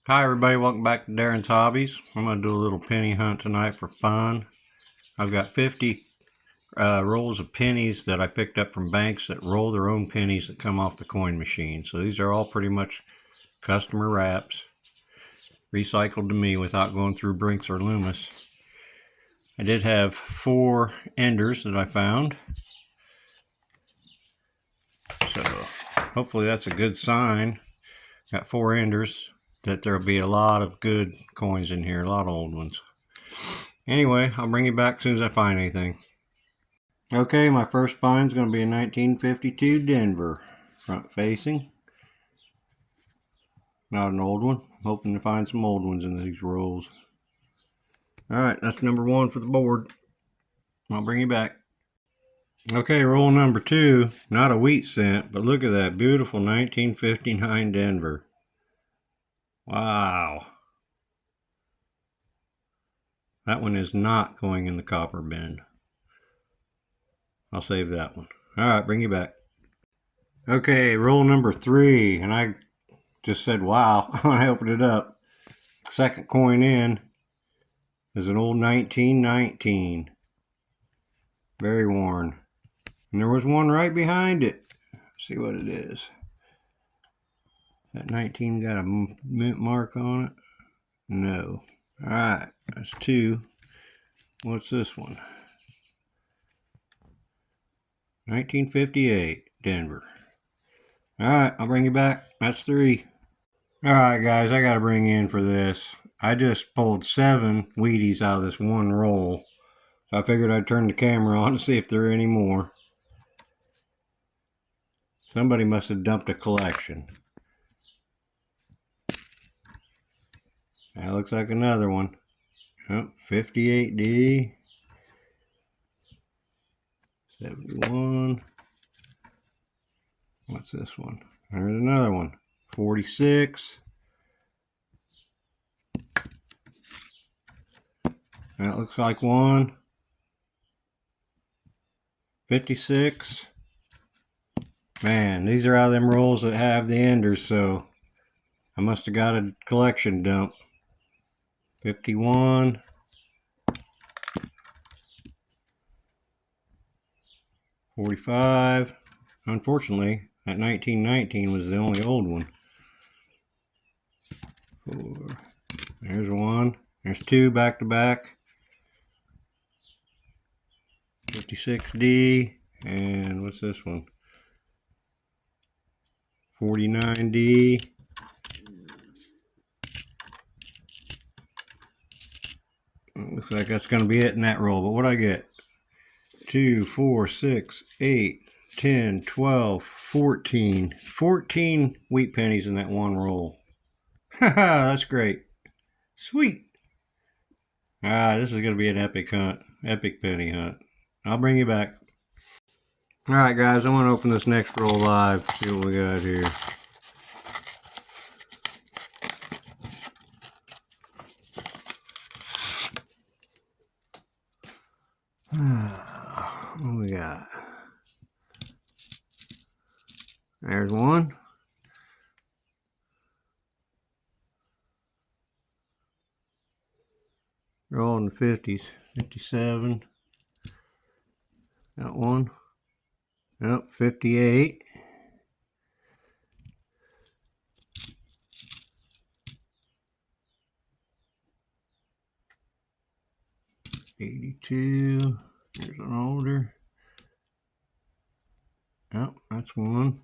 Hi everybody, welcome back to Darren's Hobbies. I'm going to do a little penny hunt tonight for fun. I've got 50 rolls of pennies that I picked up from banks that roll their own pennies that come off the coin machine. So these are all pretty much customer wraps, recycled to me without going through Brinks or Loomis. I did have 4 enders that I found. So hopefully that's a good sign. Got 4 enders. That there'll be a lot of good coins in here, a lot of old ones. Anyway, I'll bring you back as soon as I find anything. Okay, my first find is going to be a 1952 Denver, front facing. Not an old one. Hoping to find some old ones in these rolls. Alright, that's number 1 for the board. I'll bring you back. Okay, roll number 2. Not a wheat cent, but look at that beautiful 1959 Denver. Wow. That one is not going in the copper bin. I'll save that one. Alright, bring you back. Okay, roll number 3. And I just said, wow, when I opened it up. Second coin in is an old 1919. Very worn. And there was one right behind it. Let's see what it is. That 19 got a mint mark on it? No. Alright, that's 2. What's this one? 1958, Denver. Alright, I'll bring you back. That's 3. Alright guys, I gotta bring in for this. I just pulled 7 Wheaties out of this one roll. So I figured I'd turn the camera on to see if there are any more. Somebody must have dumped a collection. That looks like another one. Oh, 58D. 71. What's this one? There's another one. 46. That looks like one. 56. Man, these are out of them rolls that have the enders, so I must have got a collection dump. 51. 45. Unfortunately, that 1919 was the only old one. 4. There's one. There's 2 back to back. 56D. And what's this one? 49D. Looks like that's going to be it in that roll. But what I get? 2, 4, 6, 8, 10, 12, 14. 14 wheat pennies in that one roll. Haha, that's great. Sweet. This is going to be an epic hunt. Epic penny hunt. I'll bring you back. Alright guys, I want to open this next roll live. See what we got here. What do we got? There's one. They're all in the 50s. 57. Got one. Nope, 58. 82. There's an older. Yep, that's one.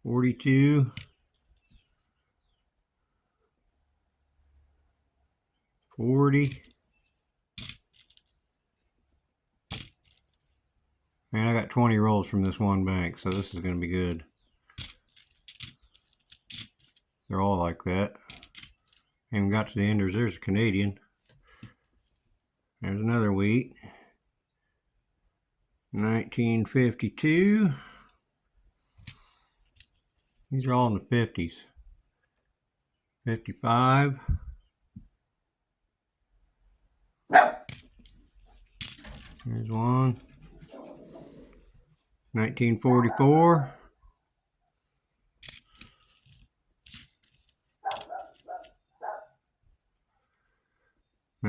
42. 40. Man, I got 20 rolls from this one bank, so this is going to be good. They're all like that. Haven't got to the enders. There's a Canadian. There's another wheat. 1952. These are all in the 50s. 55. There's one. 1944.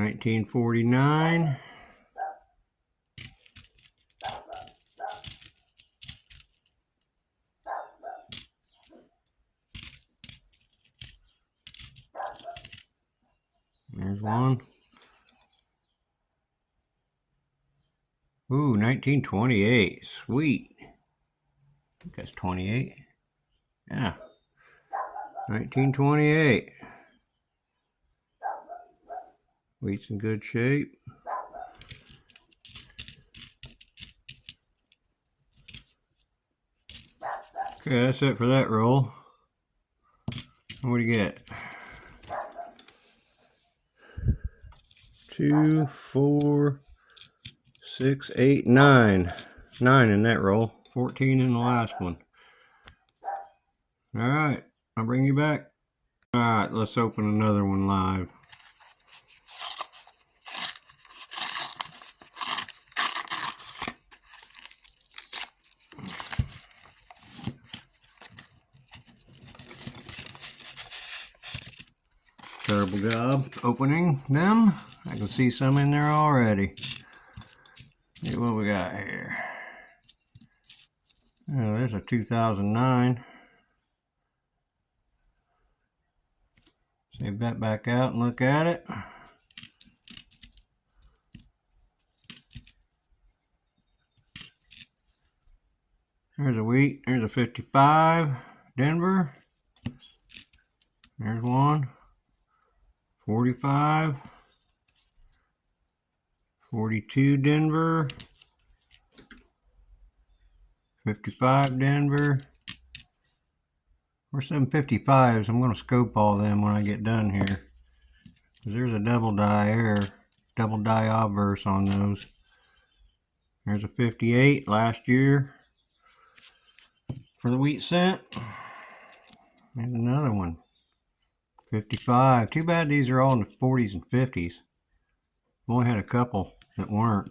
1949. There's one. Ooh, 1928. Sweet. I think that's 28. Yeah. 1928. Wheat's in good shape. Okay, that's it for that roll. What do you get? 2, 4, 6, 8, 9. 9 in that roll. 14 in the last one. Alright, I'll bring you back. Alright, let's open another one live. Terrible job opening them. I can see some in there already. See what we got here. Oh, there's a 2009. Save that back out and look at it. There's a wheat. There's a 55 Denver. There's one. 45. 42 Denver. 55 Denver. Where's some 55s? I'm going to scope all them when I get done here. There's a double die obverse on those. There's a 58 last year for the wheat cent. There's another one. 55. Too bad these are all in the 40s and 50s. I've only had a couple that weren't.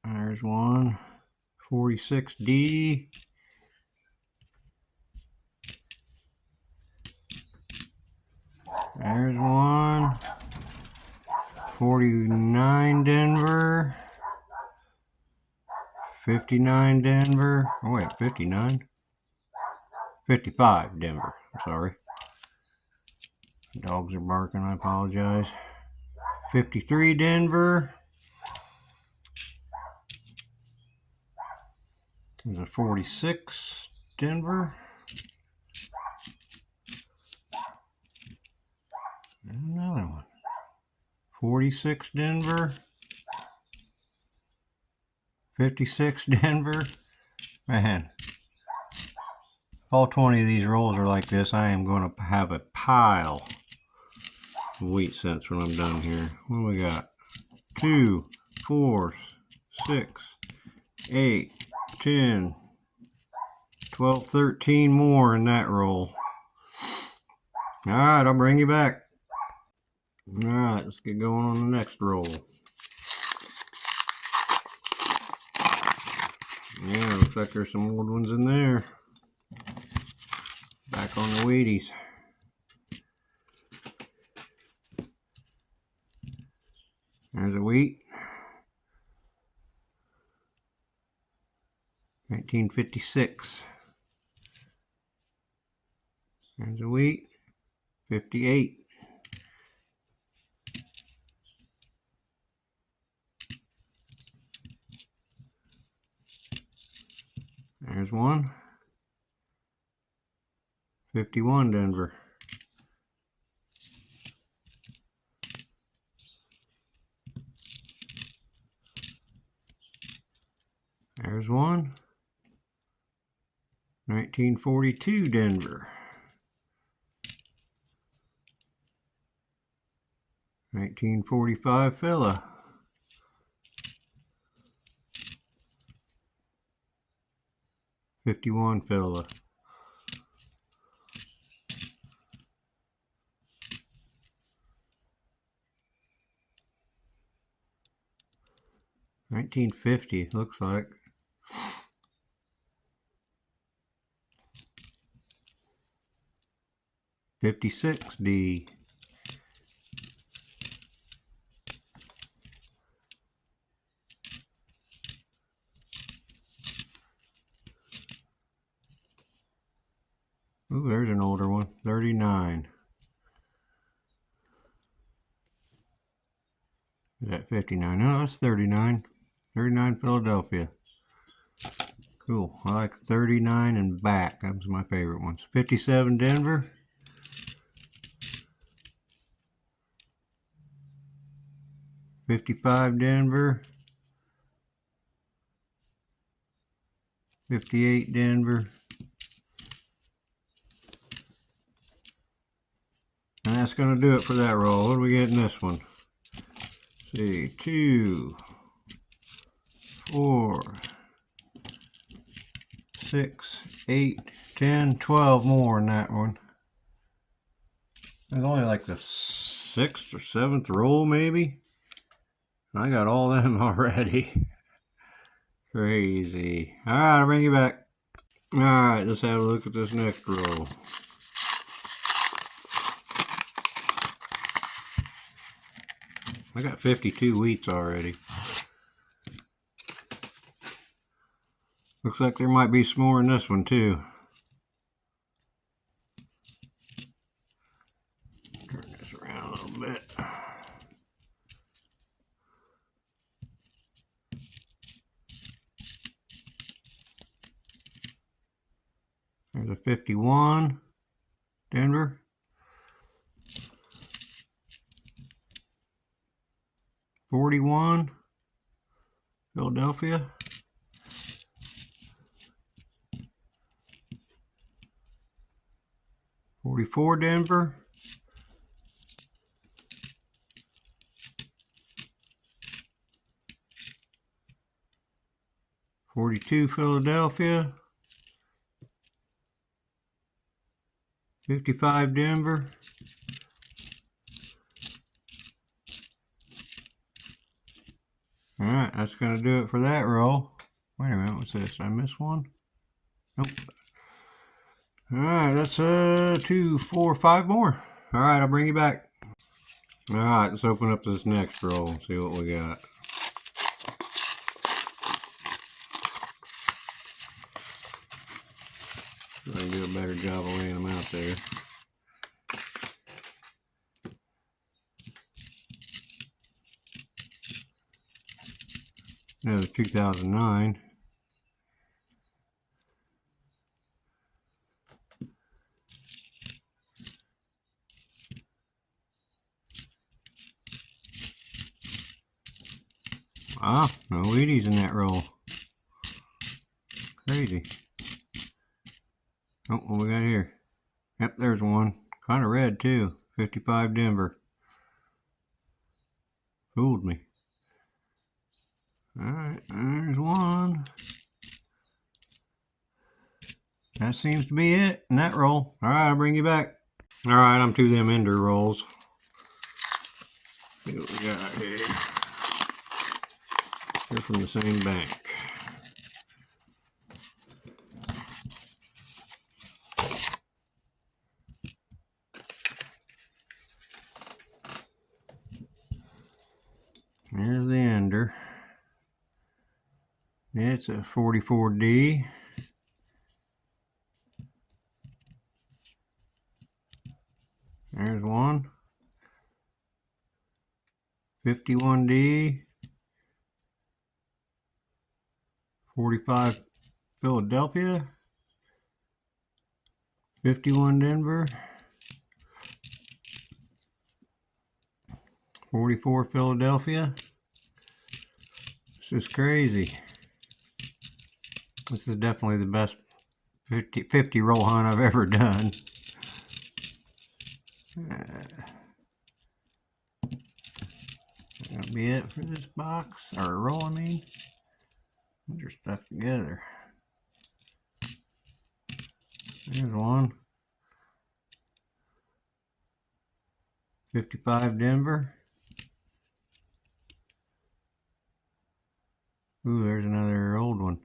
There's one. 46D. There's one. 49 Denver. 59 Denver. Oh wait, 59? 55 Denver. I'm sorry. Dogs are barking, I apologize. 53 Denver. There's a 46 Denver. And another one. 46 Denver. 56 Denver. Man, if all 20 of these rolls are like this, I am going to have a pile of wheat cents when I'm done here. What do we got? 2, 4, 6, 8, 10, 12, 13 more in that roll. Alright, I'll bring you back. Alright, let's get going on the next roll. Yeah, looks like there's some old ones in there. Back on the Wheaties. There's a wheat. 1956. There's a wheat. 58. There's one. 51 Denver. There's one. 1942 Denver. 1945 Filla. 51 Filla. $19.50 looks like. $56D. Ooh, there's an older one. 39. Is that 59? No, that's 39. 39 Philadelphia. Cool. I like 39 and back. That was my favorite ones. 57 Denver. 55 Denver. 58 Denver. And that's going to do it for that roll. What do we get in this one? Let's see, 2, 4, 6, 8, 10, 12 more in that one. It's only like the 6th or 7th roll, maybe. I got all them already. Crazy. All right, I'll bring you back. All right, let's have a look at this next roll. I got 52 wheats already. Looks like there might be some more in this one too. Turn this around a little bit. There's a 51, Denver. 41, Philadelphia. 44, Denver. 42, Philadelphia. 55, Denver. All right, that's going to do it for that roll. Wait a minute, what's this? Did I miss one? Nope. All right, that's 2, 4, 5 more. All right, I'll bring you back. All right, let's open up this next roll and see what we got. I can do a better job of laying them out there. Another 2009. Ah, no Wheaties in that roll. Crazy. Oh, what we got here? Yep, there's one. Kind of red too. 55 Denver. Fooled me. Alright, there's one. That seems to be it in that roll. Alright, I'll bring you back. Alright, I'm to them ender rolls. See what we got here. They're from the same bank. Here's the ender. It's a 44D. There's one. 51D. 45 Philadelphia. 51 Denver. 44 Philadelphia. This is crazy. This is definitely the best 50 roll hunt I've ever done. That'll be it for this box, or roll, I mean. They're stuck together. There's one. 55 Denver. Ooh, there's another old one.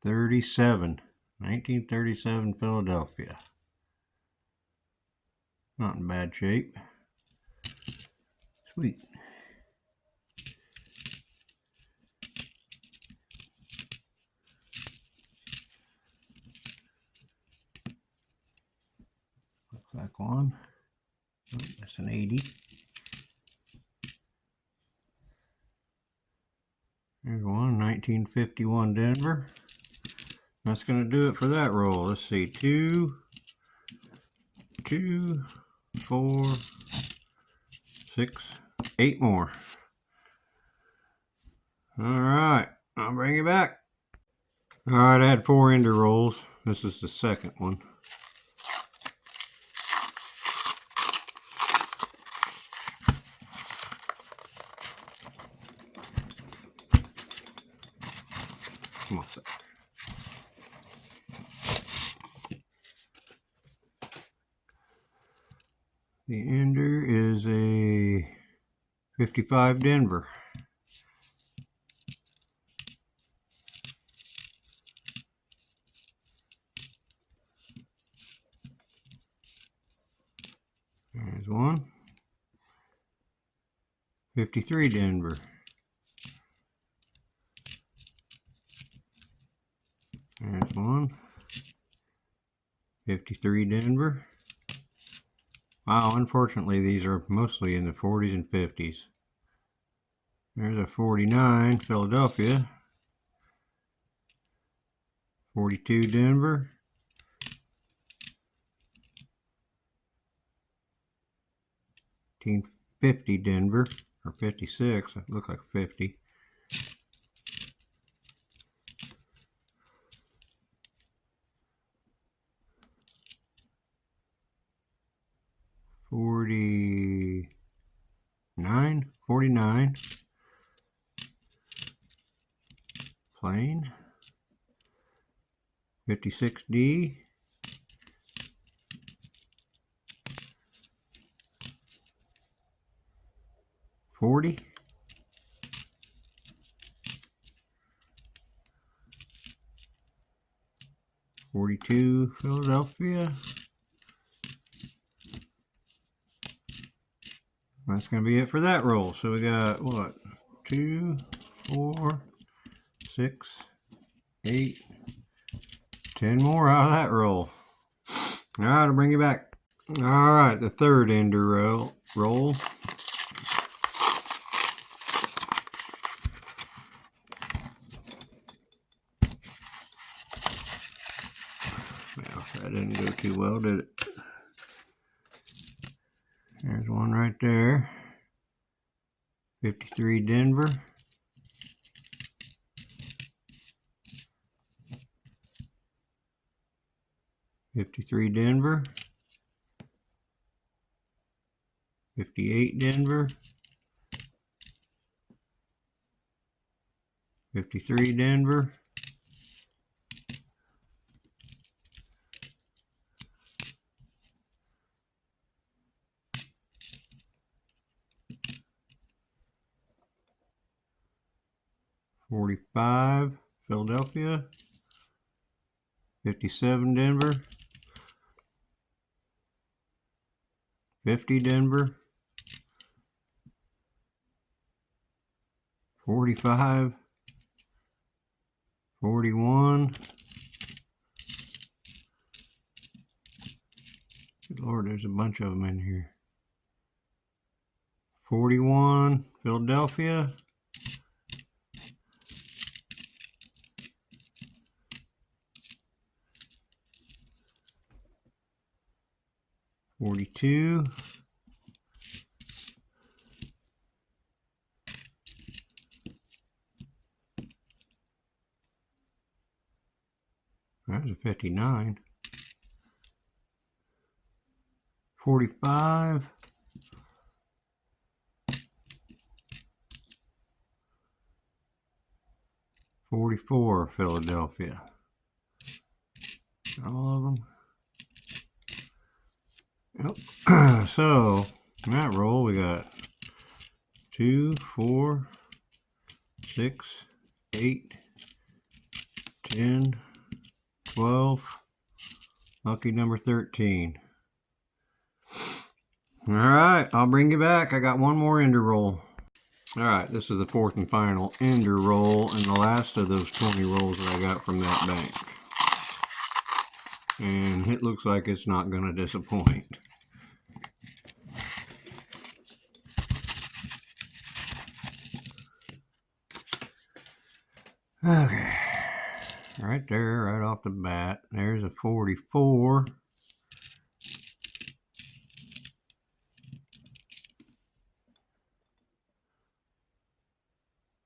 1937 Philadelphia. Not in bad shape. Sweet. back on. Oh, that's an 80. There's one, 1951 Denver. That's going to do it for that roll. Let's see, 2, 4, 6, 8 more. All right, I'll bring it back. All right, I had 4 ender rolls. This is the second one. Come on. The ender is a 55 Denver. There's one. 53 Denver. There's one. 53 Denver. Wow, unfortunately these are mostly in the 40s and 50s. There's a 49 Philadelphia. 42 Denver. 50 Denver, or 56, it looked like 50. $49 plain. 56D. 40. 42 Philadelphia. That's going to be it for that roll. So we got what? 2, 4, 6, 8, 10 more out of that roll. All right, I'll bring you back. All right, the third ender roll. Well, that didn't go too well, did it? There's one right there. 53 Denver. 53 Denver. 58 Denver. 53 Denver. 45 Philadelphia. 57 Denver. 50 Denver. 45. 41. Good Lord, there's a bunch of them in here. 41 Philadelphia. 42. That was a 59. 45. 44 Philadelphia. All of them. Yep. So, in that roll, we got 2, 4, 6, 8, 10, 12, lucky number 13. All right, I'll bring you back. I got one more ender roll. All right, this is the fourth and final ender roll and the last of those 20 rolls that I got from that bank. And it looks like it's not going to disappoint. Okay. Right there, right off the bat. There's a 44.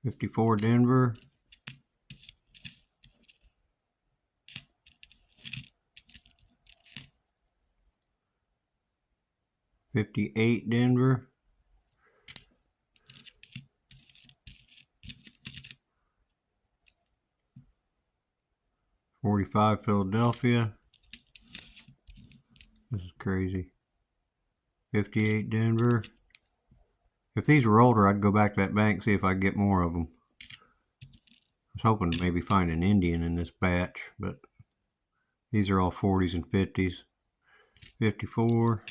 $54 Denver. $58 Denver. $45 Philadelphia. This is crazy. $58 Denver. If these were older, I'd go back to that bank, see if I could get more of them. I was hoping to maybe find an Indian in this batch, but these are all 40s and 50s. 54.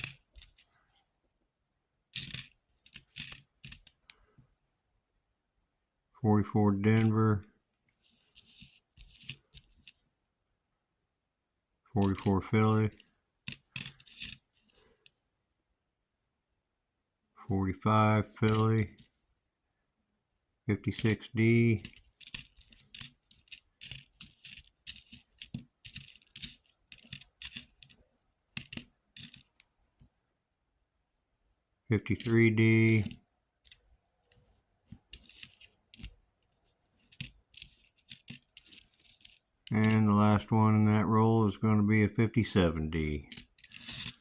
44 Denver. 44 Philly. 45 Philly. 56 D. 53 D. And the last one in that roll is going to be a 57 D.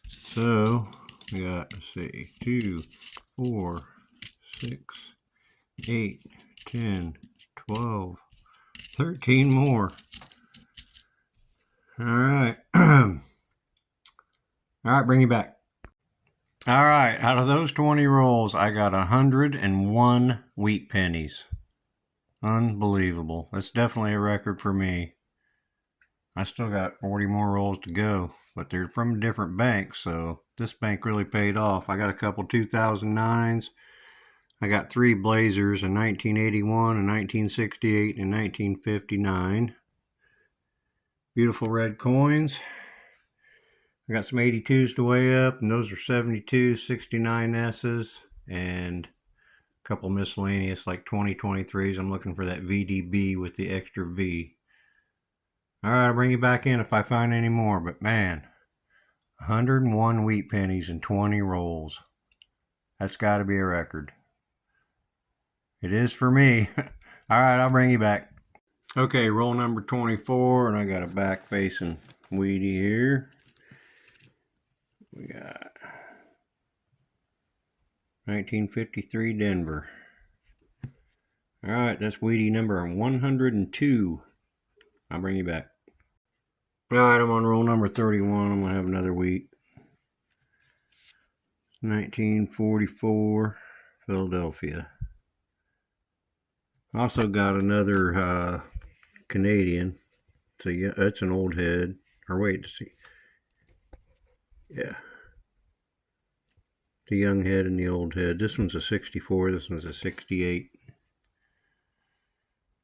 So we got, let's see, 2, 4, 6, 8, 10, 12, 13 more. All right. All right, bring you back. All right, out of those 20 rolls, I got 101 wheat pennies. Unbelievable. That's definitely a record for me. I still got 40 more rolls to go, but they're from different banks, so this bank really paid off. I got a couple 2009s. I got 3 Blazers in 1981, and 1968, and 1959. Beautiful red coins. I got some 82s to weigh up, and those are 72s, 69s, and a couple miscellaneous like 2023s. I'm looking for that VDB with the extra V. All right, I'll bring you back in if I find any more, but man, 101 wheat pennies and 20 rolls. That's got to be a record. It is for me. All right, I'll bring you back. Okay, roll number 24, and I got a back facing Wheatie here. We got 1953 Denver. All right, that's Wheatie number 102. I'll bring you back. All right, I'm on roll number 31. I'm going to have another wheat. 1944 Philadelphia. Also got another Canadian. So yeah, that's an old head. Or wait to see. Yeah. The young head and the old head. This one's a 64. This one's a 68.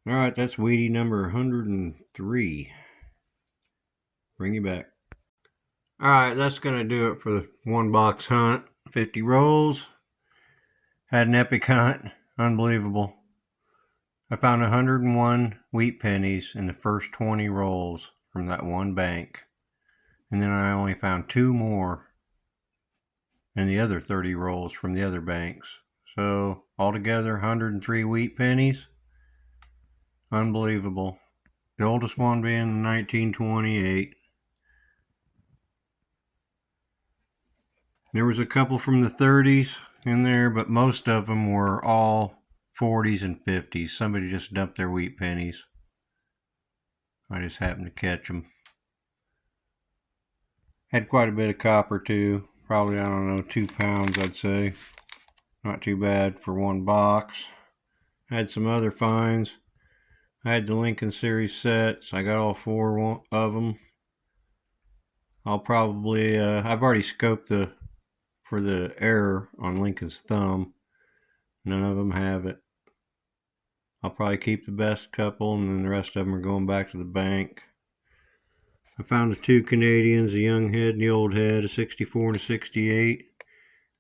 All right, that's Wheatie number 103. Bring you back. All right, that's going to do it for the one box hunt. 50 rolls. Had an epic hunt. Unbelievable. I found 101 wheat pennies in the first 20 rolls from that one bank. And then I only found 2 more in the other 30 rolls from the other banks. So altogether, 103 wheat pennies. Unbelievable. The oldest one being 1928. There was a couple from the 30s in there, but most of them were all 40s and 50s. Somebody just dumped their wheat pennies. I just happened to catch them. Had quite a bit of copper too. Probably, I don't know, 2 pounds I'd say. Not too bad for one box. Had some other finds. I had the Lincoln Series sets. I got all 4 of them. I'll probably, I've already scoped for the error on Lincoln's thumb. None of them have it. I'll probably keep the best couple, and then the rest of them are going back to the bank. I found the 2 Canadians, a young head and the old head, a 64 and a 68.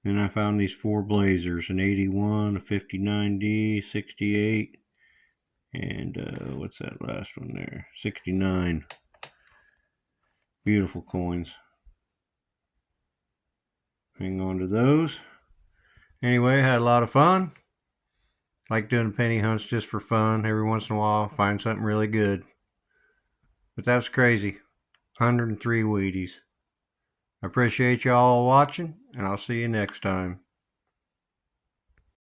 Then I found these 4 Blazers, an 81, a 59D, 68, And what's that last one there? 69. Beautiful coins. Hang on to those. Anyway, had a lot of fun. Like doing penny hunts just for fun. Every once in a while, find something really good. But that was crazy. 103 Wheaties. I appreciate y'all watching, and I'll see you next time.